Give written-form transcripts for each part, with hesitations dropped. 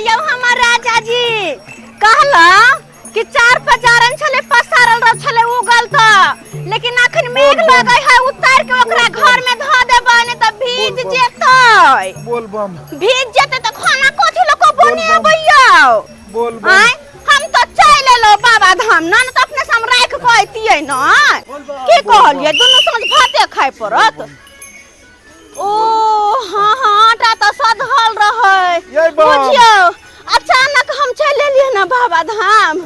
यो हमर राजा जी कहला कि 4 जारन छले पसारल रह छले उगल त लेकिन अखन मेघ लगै है उतार के ओकरा घर में ध देबा ने त भीज जेतै बोल बम भीज जेतै त खाना कथि ल को बनेबैयौ बोल बम हम तो चल लो बाबा धाम ना त अपने से हम राख के अइतियै न की कहलियै दुनु समझ भाते खाय पड़त ओ हां हां आटा त सधल रहै बुझियौ अचानक हम चल एलियै ना बाबा धाम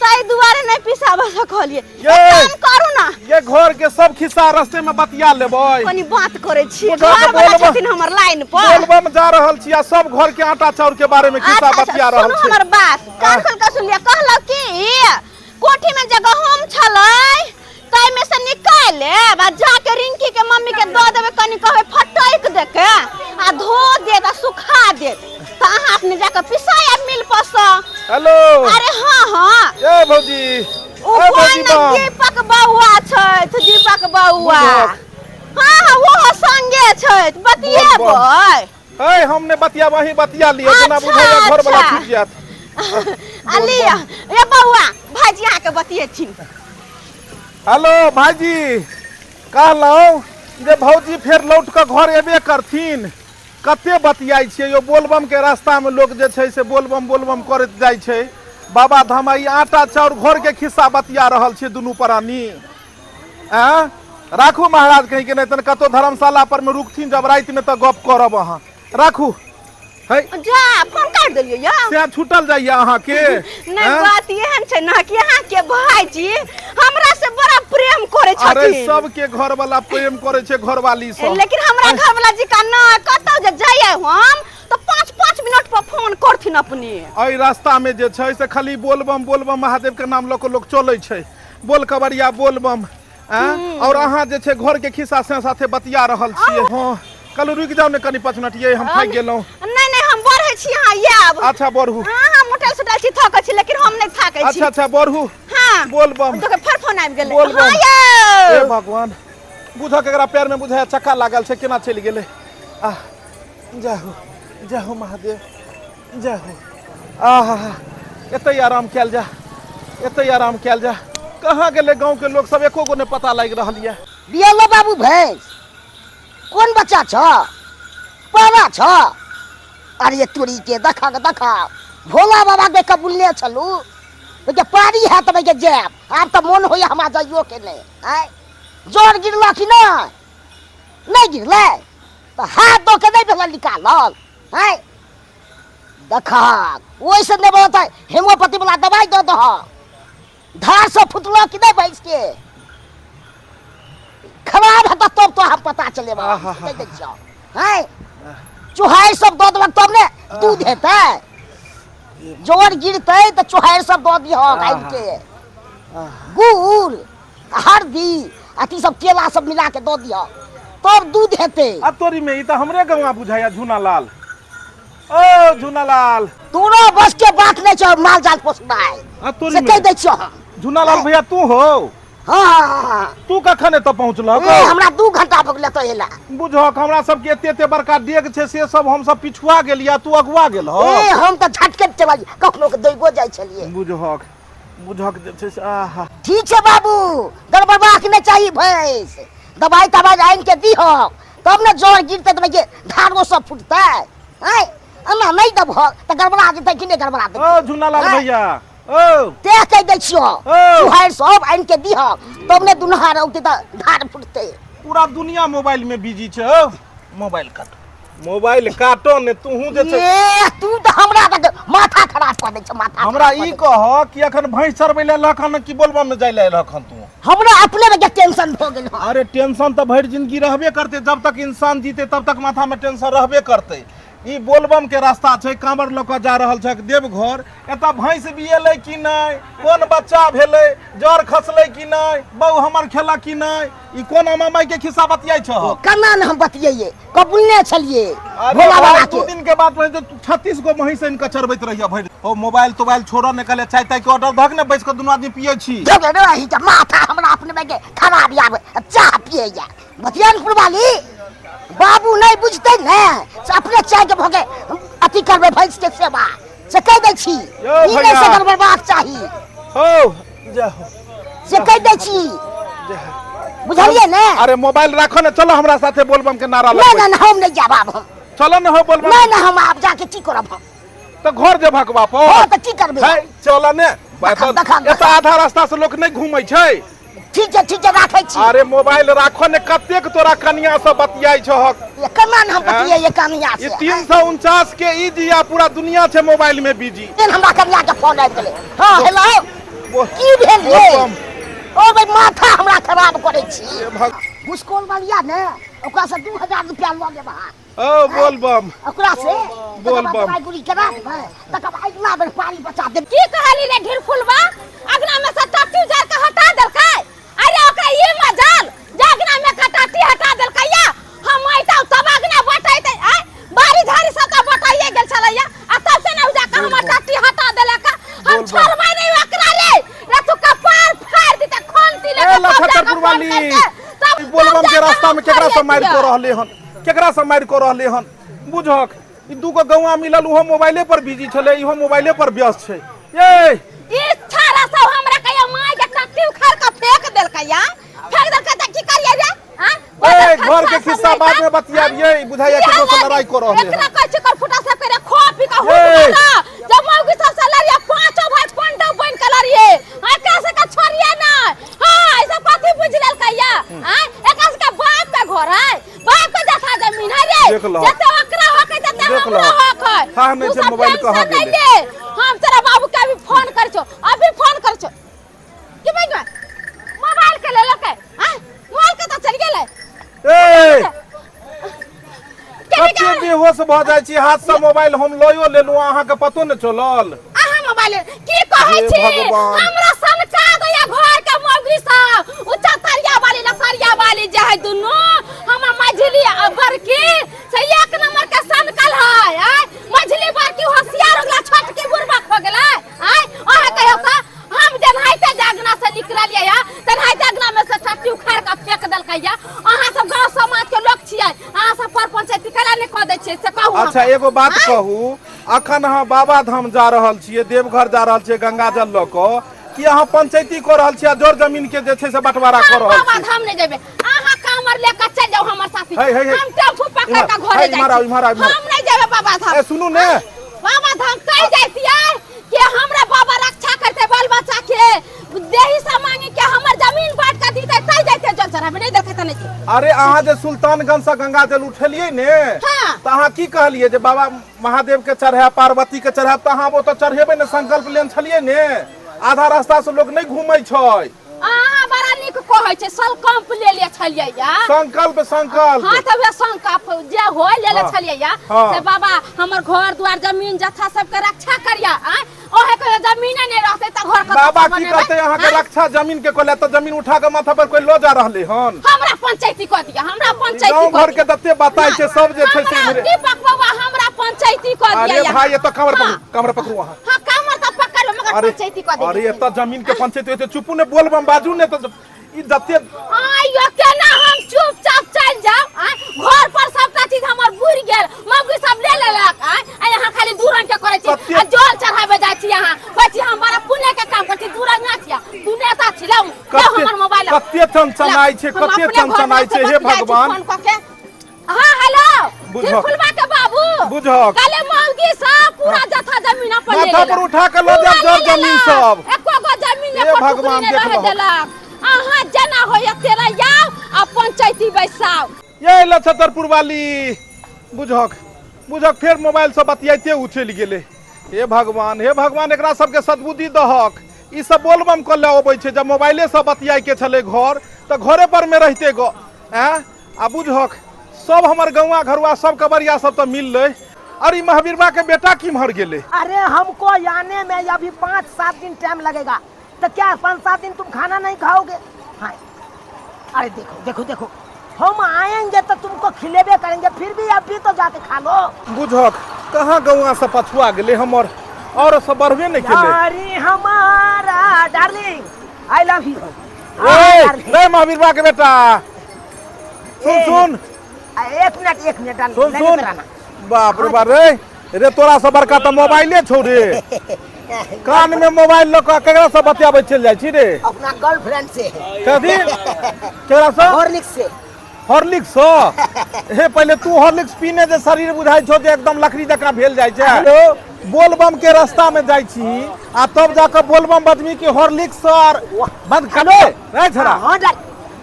ताई दुआरे नहीं पिसाबा सकलिए काम करू ना ये घर के सब खिस्सा रास्ते में बतिया लेबै कनी बात करे छी घर वाला छथिन हमर लाइन पर बोलबा में जा रहल छी आ सब घर के आटा चाउर के बारे में खिस्सा बतिया रहल छी हमर बात कान खोल के सुनिए कहलौ की कोठी में जगह हम छलै ताई में से निकाल लेब आ जाके रिंकी के मम्मी के द देबे कनी कहबे फटैक दे के आ धो दे आ सुखा दे त अहाँ अपने जाके पिसाया मिल पस हेलो अरे हां हां ए भौजी ओ कोन दीपक बउआ छै दीपक बउआ हां वो संगे छै बतियेबै ए हमने बतिया वही बतिया लियो जना बुझाया घर वाला छूट जात अलिया ए बउआ भाजी आके बतियेथिन हेलो भाजी कहलौ जे भौजी फेर लौट के घर एबे करथिन कते बतियाई छियै यो बोलबम के रास्ता में लोग जे छै से बोलबम करत जाय छै बाबा धाम ई आटा चाउर घर के खिस्सा बतिया रहल छै दुनू प्राणी राखू महाराज कहीं के नहीं तन कतो धर्मशाला पर में रुकथिन जब रात में तो गप करब अहाँ राखू है जा फोन कर देलियै या से छूटल जाइया अहाँ के नहीं बात एहन छै ना कि अहाँ के भाईजी हमरा से बड़ा प्रेम करे छथिन अरे सब के घर वाला प्रेम करे छै घरवाली सब लेकिन हमरा घर वाला जी का ना कतौ जे जाइए हम तो 5-5 मिनट पर फोन करथिन अपने एहि रास्ता में जे छै से खाली बोलबम महादेव के नाम ल के लोग चलै छै बोल कबरिया बोलबम और अहाँ जे छै घर के खिस्सा से साथे बतिया रहल छियै हां कल रुक जाओ ने कनी 5 मिनट ये हम थाक गेलौ नहीं हम बढ़ै छी हां ये आब अच्छा बढ़ू हां मोटल सुटल छी थकै छी लेकिन हम नहीं थाकै छी अच्छा बढ़ू हां बोलबम तो फिर फोन आबि गेलै हां ये ए भगवान बुझा के एकरा पैर में बुझाया चक्का लागल छै केना चल गेलै आ जाहो महादेव जाहो आहा एतै आराम कैल जा कहाँ गेले गांव के लोग सब एको गो ने पता लाग रहल ये बियालो बाबू भैंस कौन बच्चा छ पावा छ अरे तोरी के देखा भोला बाबा के कबूलने छलू के पारी है तब के जैब आब त मन होय हमरा जाइयो के नहीं आय जोर गिरला कि नहीं गिरले त हाथ दो के नहीं भेल निकालल आय देखा ओइसे ने बोलता हेमोपैथी वाला दवाई दो दह धार से फुटलो कि नहीं भैंस के खराब है तब तो हम पता चले हैं चुहाई सब दो देबक तब ने दूध हेतै जोर गिरतै त चुहाई सब दो दिह गाय के गुड़ हल्दी अथी सब केला सब मिला के दो दिह तब दूध हेतै आ तोरी में ई त हमरे गवा बुझाया झुनालाल ओ झुनालाल तोरो बस के बात नहीं छ माल जाल पोसनाय आ तोरी से कह दै छ झुनालाल भैया तू हो हां तू कखने त पहुंचलक हमरा 2 घंटा भ गेल त एला बुझक हमरा सब के एते बड़का डेग छै से सब हम सब पिछुआ गेलिया तू अगुआ गेल हो हम त झटके चली कखनो के दैबो जाय छलिए बुझक जे छै से आहा ठीक छै बाबू गड़बड़बाक नहीं चाहिए भैंस दवाई आइन के दी हो तब न जोर गिरते तब के धारो सब फुटतै हैं अना नहीं दब त गड़बड़ा जेतै कि नहीं गड़बड़ा दे ओ झुनालाल भैया ओ ते कह दै छियो तुहार सब आइन के दी हो तब ने दुनहार औते त धार फुटतै पूरा दुनिया मोबाइल में बिजी छै मोबाइल काटो ने तूहू जे छै ए तू त हमरा त माथा खराब कर दै छ माथा हमरा ई कह कि अखन भैंस चरबै ले लखन की बोलबम में जाय ले लखन तू हमरा अपने में टेंशन भ गेल अरे टेंशन त भर जिंदगी रहबे करते जब तक इंसान जीते तब तक माथा में टेंशन रहबे करते ई बोलबम के रास्ता छै कांवर ल के जा रहल छै देवघर एता भैंस बिएले कि नहीं कोन बच्चा भेले जर खसले कि नहीं बहु हमर खेला कि नहीं ई कोन मामाई के खिस्सा बतियाई छ कना न हम बतियैये कबुलने छलिए भोला बाबा के 2 दिन के बाद 36 गो भैंस इनका चरबैत रहिया भर ओ मोबाइल छोड़ो ने कहले चाय के ऑर्डर धक ने बैठ के दुनू आदमी पिए छी जब रही त माथा हमरा अपने में के खराब आवे चाह पिए जा बतियानपुर वाली बाबू नहीं बुझते ने अपने चाय के भगे अति करबे भैंस के सेवा से कह दै छी यो ई भैया। नहीं से गड़बड़बाक चाहिए हो जाओ से कह दै छी बुझलिए ने अरे मोबाइल राखो ना चलो हमरा साथे बोलबम के नारा नहीं लगबै नहीं हम नहीं जाब आब हम चलो ना हो बोलबम नहीं नहीं हम आप जाके की करब हम तो घर जे भकवा पो हो तो की करबे है चलो ने देखा। एत आधा रास्ता से लोग नहीं घूमै छै ठीक है राखै छी अरे मोबाइल राखो ने कतेक तोरा कनिया से बतियाई छहक ये कमान हम बतिये ये कनिया ये से 349 के ई दिया पूरा दुनिया छै मोबाइल में बिजी दिन हमरा कनिया के फोन आबि गेलै हां हेलो वो- की भेल ये बोलबम। ओ भाई माथा हमरा खराब करे छी ये भग मुस्कोल वालिया ने ओकरा से 2000 रुपया ल लेबा ओ बोलबम ओकरा से बोलबम। दवाई गुली करा देबै तकर बाद अगला बेर पानी बचा देब की कहली रे ढेर फुलवा अगना में से टट्टी जार के हटा देलकै अरे ओकरा ये मजाल जे अगना में का टट्टी हटा देलकै या हम आइता तब अगना बटाइते आ बारी धारी से त बटाइए गेल छलैया आ तब से न उजा के हमर टट्टी हटा देलक हम बोलबम। छोड़बै नहीं ओकरा रे तू कपार फाड़ दी त खोंती ले ए लखतर वाली ई बोलबम के रास्ता में केकरा से मार को रहले हन केकरा से मार को रहले हन बुझक ई दूगो गौवा मिलल उहो मोबाइले पर बिजी छले इहो मोबाइले पर व्यस्त छै ए ई छारा सब हमरा कहियो माय के टट्टी उखाड़ के फेंक देलकै या फेंक देलकै त की करिए रे हां ए घर के खिस्सा बाद में बतियाबिए ई बुझाइया केकरो से लड़ाई को रहले एकरा हन कहै छै कर फुटा से करे खो पी के हो ए! गेला जब मौगी सब से लड़िए पांचों भाई पंडव बन के लड़िए आ कैसे का छोड़िए ना हां ऐसा कथि बुझ लेलकै या हां एकरा से का बाप का घर है बाप का जथा जमीन है रे देख लो। जते ओकरा होके जते देख लो। हमरा होके हाँ, नहीं छै, मोबाइल कहाँ गेलै? हम तेरा बाबू के अभी फोन कर छो अभी फोन कर छो की भाई मोबाइल के ले लके हां मोबाइल के तो चल गेलै ए केने कते बेहोश भ जाइ छी हाथ से मोबाइल हम लयो लेलु अहाँ के पतो न चलल अहाँ मोबाइल की कहै हे छी भगवान। हमरा समझा दया घर के मौगी सब उच्चा तरिया वाली लसरिया वाली जे है दुनु हम मझली अबर की से एक नंबर के सनकल है आय मझली बार की होशियार हो गेला छोटकी बुरबक हो गेला आय ओहे कहियो त हम जनाइते जागना से निकललिए या तनाइते जागना में से टट्टी उखाड़ के फेंक देलकै या अहाँ सब गांव समाज के लोग छियै अहाँ सब पर पंचायती कला ने कह दै छियै से कहू हम। अच्छा एगो बात आँय? कहू अखन अहाँ बाबा धाम जा रहल छियै देवघर जा रहल छियै गंगा जल लऽ कऽ कि अहाँ पंचायती कऽ रहल छियै आ जोर जमीन के जे छै से बंटवारा कऽ रहल बाबा छियै धाम नहीं जेबे अहाँ कामर लेकर चल जाओ हमर साथी है, है, है। हम टेम्पू पकड़ के इम्हर, घरे है, इम्हर आओ, इम्हर आओ, जाई इम्हर। हम नहीं जेबे बाबा धाम ए सुनू ने बाबा धाम कह जाइतियै कि हमरा बाबा रक्षा करते बाल बच्चा के देही से मांगे के हमर जमीन बांट के दीते तै जाइते जल चढ़ाबे नहीं देखे त नहीं अरे अहाँ जे सुल्तानगंज से गंगा जल उठेलियै ने हाँ। तऽ अहाँ की कहलियै जे बाबा महादेव के चढ़ाए पार्वती के चढ़ाए तऽ अहाँ वो तऽ चढ़ेबे ने संकल्प लेन छलियै ने आधा रास्ता से लोग नहीं घूमै छै अहाँ बड़ा निक कहै छै संकल्प ले छलियै या संकल्प संकल्प हाँ तब संकल्प जे हो ले हाँ। छलियै या हाँ। से बाबा हमर घर द्वार जमीन जथा सबके रक्षा करिया आय ओहे के जमीन नहीं रहते त घर के बाबा की करते अहाँ के रक्षा जमीन के कोला तऽ जमीन उठा के माथा पर कोई लो जा रहले हन हमरा पंचायती कह दिया हमरा पंचायती गांव घर के दत्ते बताई छै सब जे छै से हमरा इम्हरे दीपक बाबा हमरा पंचायती कह दिया अरे भाई ये तो कमर पकड़ू अहाँ हां कमर त पकड़ लो मगर अरे पंचायती कह दिया अरे एत जमीन के पंचायत होते चुपू ने बोलबम बाजू ने तो ई दत्ते आयो केना हम चुपचाप चल जाओ आय घर पर सबटा चीज हमर बुर गेल मौगी सब ले लेलक आय यहाँ खाली दूरन के करे छी कते- आ जल चढ़ाबे जाय छी यहाँ बची हम बड़ा पुण्य के काम करती दूरन ना छिया तू नेता छिलौ हमर मोबाइल कते चंचनाई छै कते चंचनाई छै हे भगवान हां हेलो बुझो। फुलबा के बाबू बुझो। काले मौगी सब पूरा जथा जमीन पर ले माथा पर उठा के लो जा पूरा जर ले जमीन लेलक। सब एको गो जमीन हे एको भगवान, टुकड़ी देख नहीं रह लो। देलक अहाँ जना होय तेरा याव आ पंचायती बैसाव ये लछतरपुर वाली बुझक बुझक फेर मोबाइल से बतियाइते उछल गेले हे भगवान एकरा सबके सद्बुद्धि दहक ई सब बोलबम कर ले अबै छै जब मोबाइले से बतियाइ के छले घर तऽ घरे पर में रहते गो हैं आ बुझक सब हमर गौवा घरवा सब कबरिया सब तो मिलले अरे ई महावीरबा के बेटा किम्हर गेले अरे हमको आने में अभी 5-7 दिन टाइम लगेगा तो क्या 5-7 दिन तुम खाना नहीं खाओगे हाँ अरे देखो देखो देखो हम आएंगे तो तुमको खिलेबे करेंगे फिर भी अभी तो जाके खा लो बुझक कहाँ गौवा से पछुआ गेले हमर और सब बढ़बे नहीं केले अरे हमारा डार्लिंग आई लव यू रे महावीरबा के बेटा सुन एक मिनट डार्लिंग सुन नहीं सुन कराना। बाप रे बाप रे रे तोरा से बड़का तो मोबाइले छौ रे। कान में मोबाइल लऽ कऽ केकरा से बतियाबै चल जाइ छी रे? अपना गर्लफ्रेंड से। कथी? केकरा से? हॉर्लिक्स से। हॉर्लिक्स हे पहले तू हॉर्लिक्स पीने जे शरीर बुझाइ छौ जे एकदम लकड़ी जकाँ भेल जाइ छै। हेलो बोलबम के रास्ता में जाइ छी आ तब जाकर बोलबम बदमी की हॉर्लिक्स और बंद कर दे रे छोरा। हाँ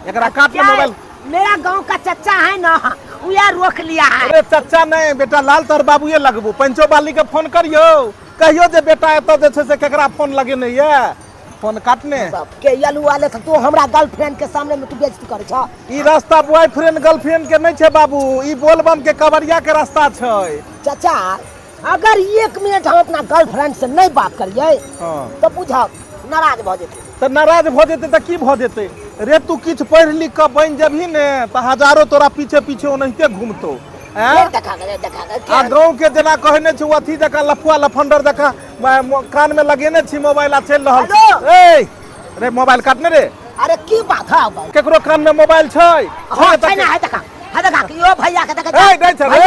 एकरा काट ले मोबाइल। मेरा गांव का चच्चा है ना, वो यार रोक लिया है। अरे चच्चा नहीं बेटा, लाल तोहर बाबूए लगबू। पंचो बाली के फोन करियो, कहियो जे बेटा एतऽ जे छै से केकरा फोन लगेने ये, फोन काटने के यलू वाले तो हमरा गर्लफ्रेंड के सामने में तू बेइज्जती करे छ। ई रास्ता बॉयफ्रेंड गर्लफ्रेंड के नहीं छै बाबू, ई बोलबम के कवरिया के रास्ता छै। चाचा अगर 1 मिनट हम अपना गर्लफ्रेंड से नहीं बात करिए तो बुझा नाराज भ जेते। तो नाराज भ जेते तो की भ जेते रे? तू किछ पढ़ लिख के बन जबही ने तो हजारों तोरा पीछे पीछे ओनहिते घूमतो। आ गाँव के जना कहने छी अथी जका लफुआ लफंडर जका कान में लगेने छी मोबाइल आ चल रहल। ए रे मोबाइल काटने रे। अरे की बात है? केकरो कान में मोबाइल छै? हां छै ना, है देखा यो भैया के देखा। ए नहीं छै रे।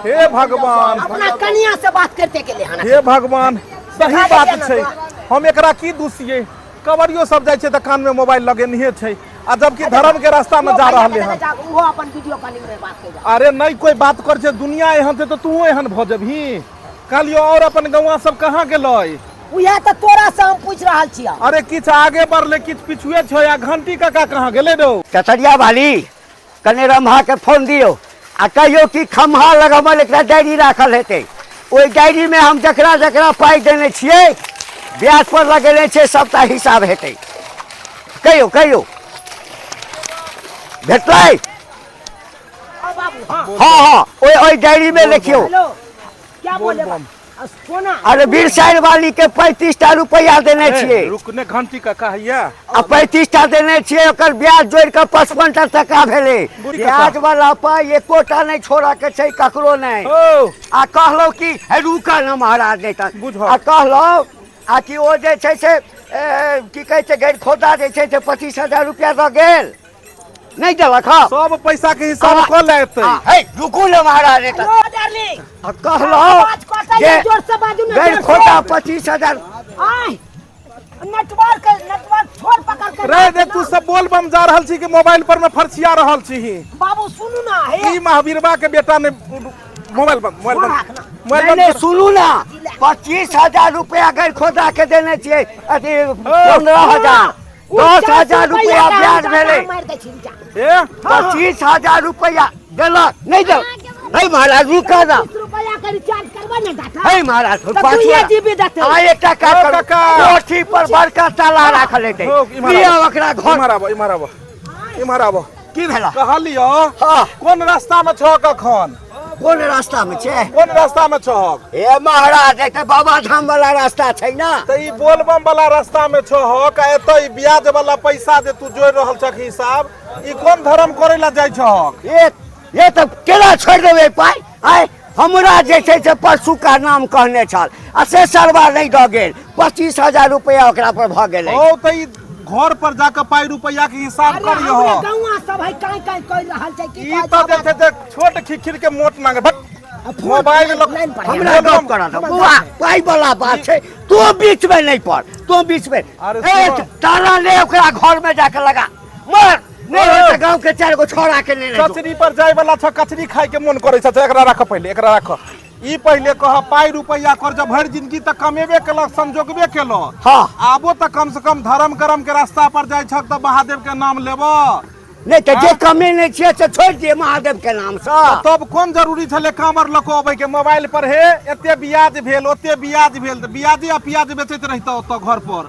हे भगवान, अपना कन्या से बात करते के लिए। हे भगवान, सही बात छै। हम एकरा की दूसिए? कवरियो सब जाय छै त कान में मोबाइल लगेने छै आ जबकि धर्म के रास्ता में जा रहले हैं। वो अपन वीडियो कॉलिंग में बात कर। अरे नहीं कोई बात कर छै, दुनिया एहन छै तो तू एहन भ जबही। कालियो और अपन गौवा सब कहाँ गेलै? उहे त तोरा से हम पूछ रहल छियै। अरे किछ आगे बढ़ले किछ पिछुए छै। आ घंटी काका कहाँ गेलै रो? कचरिया वाली कने रम्हा के फोन दियो आ कहियो कि खम्हा लगावल एकरा डायरी राखल हेतै। ओई डायरी में हम जकरा जकरा पाई देने छियै ब्याज पर लगेने छै सबटा हिसाब हेतै। कहियो कहियो भेटलै? हाँ ओई डायरी में लिखियो। क्या बोले सोना? अरे बीरसाइड वाली के 35 रुपया देने छियै। रुकने घंटी काका हैया आ 35 देने छियै, ओकर ब्याज जोड़ के 55 टका भेलै। ब्याज वाला पाई एकोटा नहीं छोड़ा के छै ककरो नहीं। आ कहलो कि रुका न महाराज नहीं त आ कहलो आ कि ओ जे छै से की कहै छै गैर खोदा जे छै से 25,000 रुपया द गेल नहीं देलक। हाँ सब पैसा के हिसाब क लेतै। हे रुकू न महाराज नहीं त डार्लिंग आ कहलो जे जोर से बाजू ना। गैर खोदा 25,000। आय नेटवर्क छोड़ पकड़ के रे देख तू सब बोलबम जा रहल छी कि मोबाइल पर में फरसिया रहल छी? बाबू सुनू ना, हे ई महावीरवा के बेटा ने मोबाइल नहीं सुनू ना, 25,000 रुपया गैर खोदा के देने छियै। अथी 15,000 10,000 रुपया ब्याज भेलै। 25,000 रुपया देलक नहीं देलक? नहीं महाराज रुका ना। 20 रुपया का रिचार्ज करबा ना दाता। हे महाराज तो तू ये जीबी देते। आ एकटा का करू कोठी पर बड़का ताला राखल हेतै। बिया ओकरा घर इमहराबो की भेला? कहलियो हां कोन रास्ता में छह कखन? कोन रास्ता में छै? कोन रास्ता में छह? ए महाराज एक बाबा धाम वाला रास्ता छै ना। त ई बोलबम वाला रास्ता में छह का एतै ई ब्याज वाला पैसा जे तू जोड़ रहल छक हिसाब, ई कोन धर्म करे ला जाय छह? ये तो केला छोड़ देबे पाई? आय हमरा जे छै से परसू का नाम कहने छल आ से सरवा नहीं द गेल। 25,000 रुपया ओकरा पर भ गेलै। ओ त ई घर पर जाकर पाई रुपया के हिसाब करियो। गौवा सब है काई काई कह रहल छै कि ई त जे छै से छोट खिखिर के मोट मांगे भट मोबाइल हमरा गप करा दो बुआ, पाई वाला बात छै। तू बीच में नहीं पड़, तू बीच में ताला ले ओकरा घर में जाके लगा मर। नहीं तो गांव के 4 गो छोड़ा के ले कचरी पर जाय वाला छ, कचरी खाए के मन करे छ। एकरा रख पहले, एकरा रख। ई पहले कह पाई रुपया कर जब भर जिंदगी तक कमेबे केलक, संजोगबे केलो। हां आबो त कम से कम धर्म करम के रास्ता पर जाय छ त महादेव के नाम लेबो। नहीं तो जे कमे नहीं छियै से छोड़ दिए महादेव के नाम से। तब कोन जरूरी छले कामर लको अबै के? मोबाइल पर हे एते ब्याज भेल ओते ब्याज भेल त ब्याजे आ प्याज बेचैत रहितो त घर पर।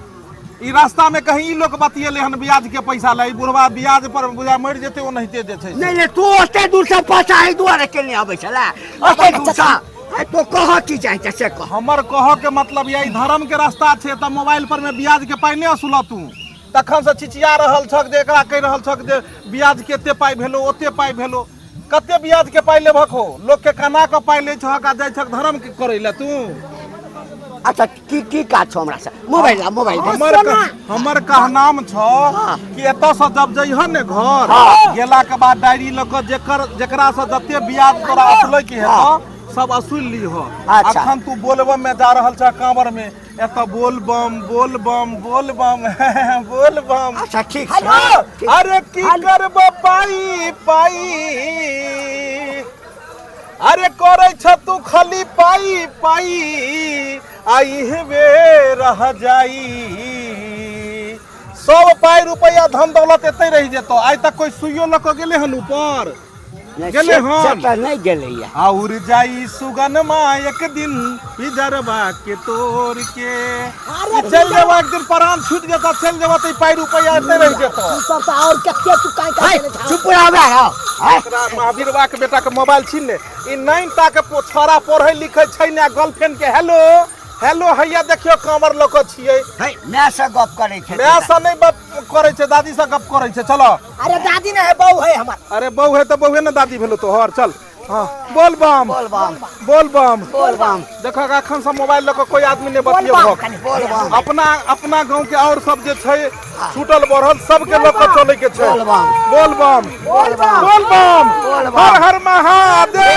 ई रास्ता में कहीं लोग बतिएले हन ब्याज के पैसा ले, बुढ़वा ब्याज पर बुझा मर जेते ओ नहिते जे छै। नहीं तू ओते दूर से पैसा ही दुआरे के लिए आबै छला? ओते दूर से तो कह की चाहे से कह। हमर कह के मतलब यही धर्म के रास्ता छै त मोबाइल पर में ब्याज के पाई नहीं असुल तू। तखन से चिचिया रहल छक जे एकरा कह रहल छक जे ब्याज के एते पाई भेलो ओते पाई भेलो। कते ब्याज के पाई लेबक हो? लोग के कना के पाई ले छक आ जाय छक धर्म के करे ला तू। अच्छा की काज छौ हमरा से? मोबाइल हमर कहनाम छौ कि एतऽ से जब जइह ने घर गेला के बाद डायरी ल के जेकरा से जते ब्याज तोरा असलै के हेतौ सब असुल ली हो। अच्छा। अखन तू बोलबम में जा रहल छ कांवर में एत बोलबम बोलबम बोलबम बोलबम। अच्छा ठीक हेलो। ठीक। अरे की करब पाई पाई अरे करे छ तू खाली पाई पाई आई हेबे रह जाई सब पाई रुपया धन दौलत एते रह जेतो। आज तक कोई सुइयो ल के गेले हन ऊपर गेले हन नहीं गेले या और जाई सुगन माँ एक दिन इधरबा के तोड़ के चल जावा एक दिन प्राण छूट जाता चल जावा तो पाई रुपया एते रह जेतो। सब तो और कत्ते तू काई काई करे छा। चुप रह बे एकरा महावीरवा के बेटा के मोबाइल छीन ले ई 9 टा के छोरा पढ़ै लिखै छै ने गर्लफ्रेंड के हेलो हेलो हैया देखियो कांवर लोक छियै है मैं से गप करे छे मैं से नहीं बात करे छै दादी से गप करे छै। चलो अरे दादी ने है बहू है हमार। अरे बहू है तो बहू ना दादी भेलो तो हर चल। हाँ बोल बम बोल बम बोल बम बोल बम देखो अखन से मोबाइल लोक कोई आदमी ने बतियो बोल बम अपना अपना गांव के और सब जे छै छूटल बढ़ल सब के लोक चले के छै। बोल बम बोल बम बोल बम बोल बम बोल बम। हर हर महादेव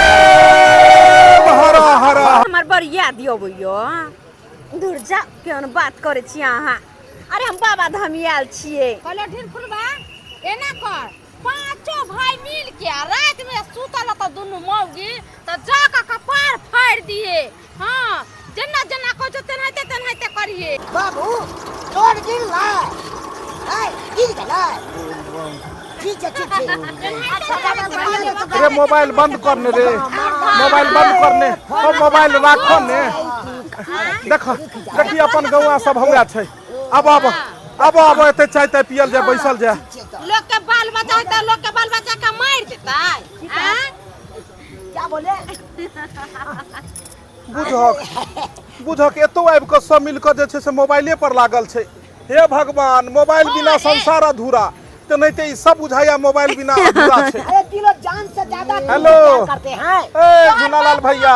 हर हर। हमर बरिया दियो भैया दूर जा केहन बात करे छी अहाँ। अरे हम बाबा धाम आयल छियै। कहलो ढील फुलबा एना कर पांचों भाई मिल के रात में सुतल त दुनु मौगी त जाके कपार फाड़ दिए। हां जना जना को जो तेनाइते करिए। बाबू तोड़ गिर ला है गिर गला ठीक है ठीक है। अरे मोबाइल बंद करने रे मोबाइल बंद करने ओ मोबाइल राखो ने देखो देखी अपन गौआ सब हुआ छै। अब एते चाय ताय पियल जाए बैसल जाए। लोग के बाल बच्चा है त लोग के बाल बच्चा के मार देताय। हां क्या बोले बुझक एतो आबि के सब मिल के जे छै से मोबाइले पर लागल छै। हे भगवान मोबाइल बिना संसार अधूरा तो नहीं तो सब बुझाया मोबाइल बिना अधूरा छै। अरे दिलो जान से ज्यादा हेलो करते हैं। ए जुनालाल भैया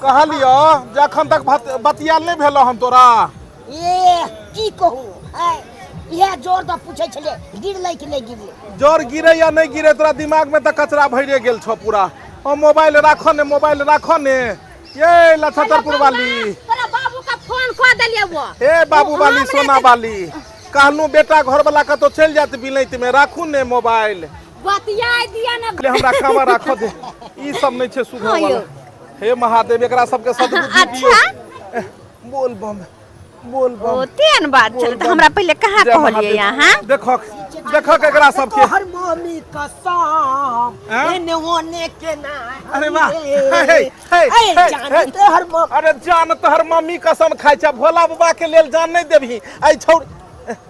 कहलियो जे अखन तक बतियाल नहीं भेलो हम तोरा ये की कहू है ये जोर द पूछे छले गिरले कि नहीं गिरले। जोर गिरे या नहीं गिरे तोरा दिमाग में तो कचरा भरे गेल छो पूरा। ओ मोबाइल राखो ने ये लछतरपुर वाली तोरा बाबू का फोन खो देलिए वो। ए बाबू वाली सोना वाली कहलू बेटा घर वाला का तो चल जात बिलैत में राखू ने मोबाइल बतिया दिया ना ले हमरा कामा राखो दे ई सब नहीं छे सुधर वाला। हे महादेव एकरा सबके सद्बुद्धि दियो। बोल बम ओ तेन बात चल त हमरा पहले कहां कहलिए यहाँ। देखो देखो एकरा सबके हर मम्मी कसम एने ओने के ना। अरे वाह जानते हर अरे जान तो हर मम्मी कसम खाइ छ भोला बाबा के लेल जान नहीं देबही। आई छोड़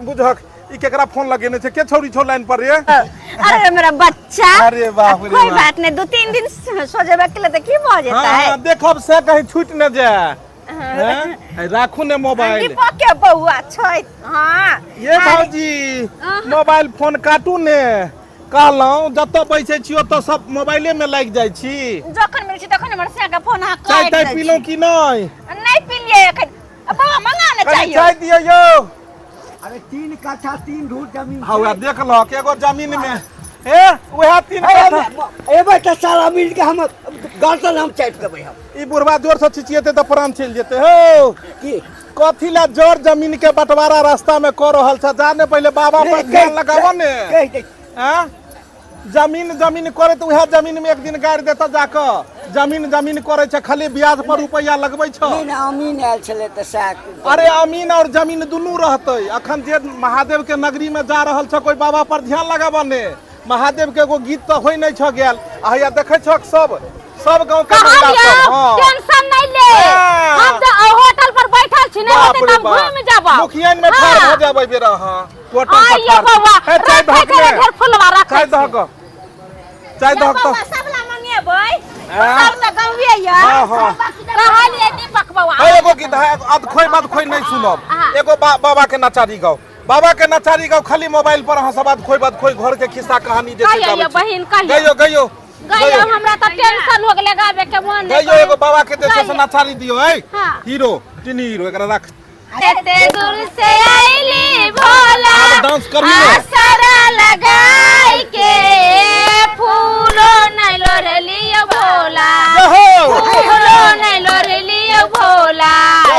बुझक ई केकरा फोन लगेने छे के छौरी छौ लाइन पर रे। अरे मेरा बच्चा अरे बाप रे कोई बात नहीं 2-3 दिन सोजेबे के लिए तो की हो जाता है। हां देखब से कहीं छूट न जाए। हैं राखू ने मोबाइल के बउआ छै। हां ये भौजी मोबाइल फोन काटू ने कहलौ जत बैठे छियो तो सब मोबाइले में लाग जाय छी। जखन मिल छी तखन हमर से का फोन आ चाय ताय पीलो कि नहीं पिलिए एखन बाबा मंगा ले चाहिए चाय दियो यो। अरे 3 कट्ठा 3 धूर जमीन हौआ देख लो के एगो जमीन में ए वह 3 कट्ठा एबे त सारा मिल के हम गर्दन हम चाट देबै हम। ई बुढ़वा जोर से छिचिएते तो प्राण चल जेते हो की कथी ला जोर जमीन के बंटवारा रास्ता में कर रहल छ जाने पहले बाबा पर ध्यान लगावो ने। कह दे हैं जमीन करे तो वह जमीन में एक दिन गाड़ देता जाके जमीन करे छ खाली ब्याज पर रुपया लगबै छ। नहीं अमीन आयल छले त साथ अरे अमीन और जमीन दुनू रहते। अखन जे महादेव के नगरी में जा रहल छ कोई बाबा पर ध्यान लगाबो ने। महादेव के एगो गीत तो होई नहीं छ गेल आया देखे छ सब गांव के महिला सब। हां टेंशन नहीं ले हम तो होटल पर बैठल छी नहीं होते त घूम जाबा मुखियन में ठार हो जाबै बेरा। हां होटल पर आइए बाबा ए चाय धक ढेर फुलवा रख चाय धक तो सबला मंगेबै सब त गांवे या। हां हां कहलिए दीपक बाबा एगो गीत अध खोई नहीं सुनब एगो बाबा के नचारी गाओ बाबा के नचारी गाओ खाली मोबाइल पर अहाँ सब बात खोई घर के खिस्सा कहानी जे कहियो बहिन कहियो गयो हमरा त टेंशन हो गेले गावे के मन गयो एगो बाबा के देखे से नचारी दियो है हां हीरो टिनी हीरो एकरा रख एते दूर से आईली भोला डांस करियो आसरा लगाई के फूलो नहीं लोरलियो भोला जहो फूलो नहीं लोरलियो भोला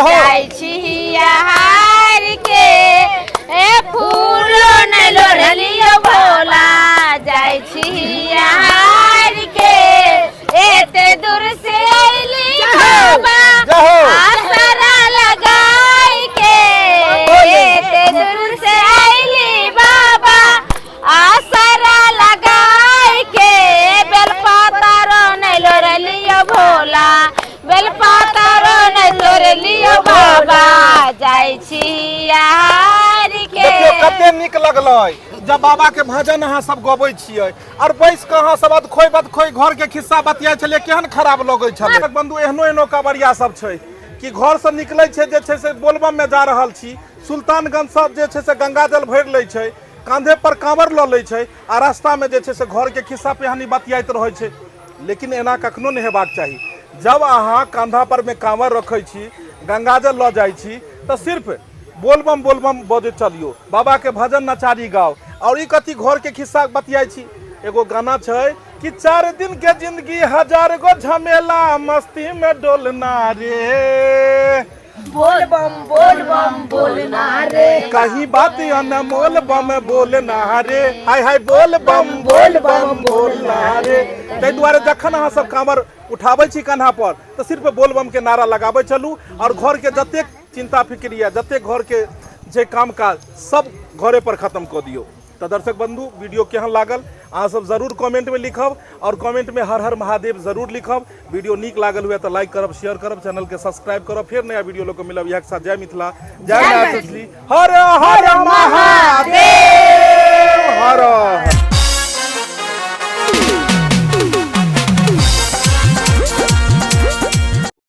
जाय छिया हार के ए फूलो नहीं लोरलियो भोला जाय छिया हार के एते दूर से आइली बाबा आसरा लगाई के एते दूर से आइली बाबा आसरा लगाई के बेलपातारो नहीं लोरलियो भोला बेलपातारो नहीं लोरलियो बाबा जाय छिया हार के देखियो कते नीक लगलै जब बाबा के भजन अहाँ सब गबै छियै और बैस के अहाँ सब खोई घर के खिस्सा बतियाइ छलियै केहन खराब लगै छलै बंधु एहनो कांवरिया सब छै कि घर से निकलै छै जे छै से बोलबम में जा रहल छी सुल्तानगंज सब जे छै से गंगा जल भरि लै छै कांधे पर कांवर ल लै छै आ रास्ता में जे छै से घर के खिस्सा पिहानी बतियाइत रहै छै लेकिन एना कखनो नहीं हेबाक चाही जब अहाँ कांधा पर में कांवर रखै छी गंगा जल ल जाइ छी तो सिर्फ बोलबम बजे चलियो बाबा के भजन नचारी गाओ और ई कथी घर के खिस्सा बतियाई छी एगो गाना छै कि 4 दिन के जिंदगी 1000 गो झमेला मस्ती में डोलना रे बोलबम बोलना रे कहीं बात अनमोल बम बोलना रे हाय बोलबम बोलना रे ताहि दुआरे जखन अहाँ सब कांवर उठाबै छी कान्हा पर तो सिर्फ बोलबम के नारा लगाबै चलू और घर के जतेक चिंता फिक्रिया जतेक घर के जे काम काज सब घरे पर खत्म कर दियो। तो दर्शक बंधु वीडियो केहन लागल अहाँ सब जरूर कमेंट में लिखब और कमेंट में हर हर महादेव जरूर लिखब। वीडियो नीक लागल हुए तो लाइक करब शेयर करब चैनल के सब्सक्राइब करब फिर नया वीडियो लोग मिलब यह के साथ जय मिथिला जय हर हर महादेव हर